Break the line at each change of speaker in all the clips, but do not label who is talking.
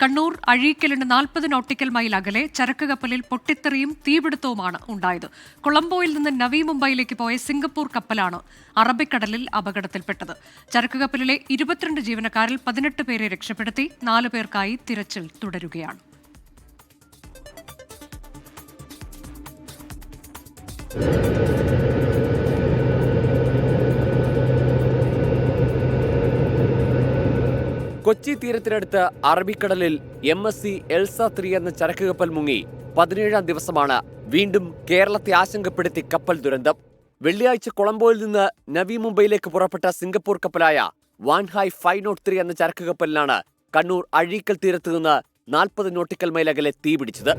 Kannur അഴീക്കലിന് 40 nautical mile അകലെ ചരക്ക് കപ്പലിൽ പൊട്ടിത്തെറിയും തീപിടുത്തവുമാണ് ഉണ്ടായത്. കൊളംബോയിൽ നിന്ന് നവി മുംബൈയിലേക്ക് പോയ സിംഗപ്പൂർ കപ്പലാണ് അറബിക്കടലിൽ അപകടത്തിൽപ്പെട്ടത്. ചരക്ക് കപ്പലിലെ 22 ജീവനക്കാരിൽ 18 പേരെ രക്ഷപ്പെടുത്തി. 4 പേർക്കായി തിരച്ചിൽ തുടരുകയാണ്.
കൊച്ചി തീരത്തിനടുത്ത് അറബിക്കടലിൽ MSC എൽസ 3 എന്ന ചരക്ക് കപ്പൽ മുങ്ങി 17ാം ദിവസമാണ് വീണ്ടും കേരളത്തെ ആശങ്കപ്പെടുത്തി കപ്പൽ ദുരന്തം. വെള്ളിയാഴ്ച കൊളംബോയിൽ നിന്ന് നവി മുംബൈയിലേക്ക് പുറപ്പെട്ട സിംഗപ്പൂർ കപ്പലായ വാൻഹായ് 503 എന്ന ചരക്ക് കപ്പലിലാണ് കണ്ണൂർ അഴീക്കൽ തീരത്ത് നിന്ന് 40 നോട്ടിക്കൽ മൈൽ അകലെ തീപിടിച്ചത്.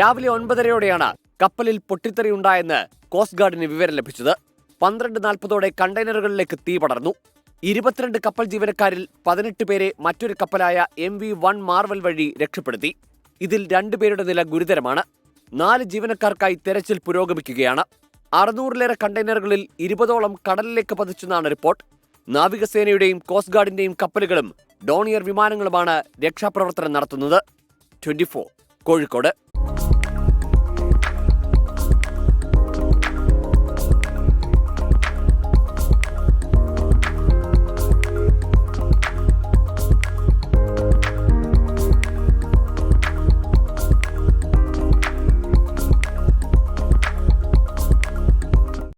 രാവിലെ 9:30യോടെയാണ് കപ്പലിൽ പൊട്ടിത്തെറിയുണ്ടായെന്ന് കോസ്റ്റ് ഗാർഡിന് വിവരം ലഭിച്ചത്. 12:40 കണ്ടെയ്നറുകളിലേക്ക് തീ പടർന്നു. 22 കപ്പൽ ജീവനക്കാരിൽ 18 പേരെ മറ്റൊരു കപ്പലായ MV1 മാർവൽ വഴി രക്ഷപ്പെടുത്തി. ഇതിൽ 2 പേരുടെ നില ഗുരുതരമാണ്. 4 ജീവനക്കാർക്കായി തെരച്ചിൽ പുരോഗമിക്കുകയാണ്. 600-ലേറെ കണ്ടെയ്നറുകളിൽ 20ഓളം കടലിലേക്ക് പതിച്ചെന്നാണ് റിപ്പോർട്ട്. നാവികസേനയുടെയും കോസ്റ്റ് ഗാർഡിന്റെയും കപ്പലുകളും ഡോണിയർ വിമാനങ്ങളുമാണ് രക്ഷാപ്രവർത്തനം നടത്തുന്നത്. 24 കോഴിക്കോട്.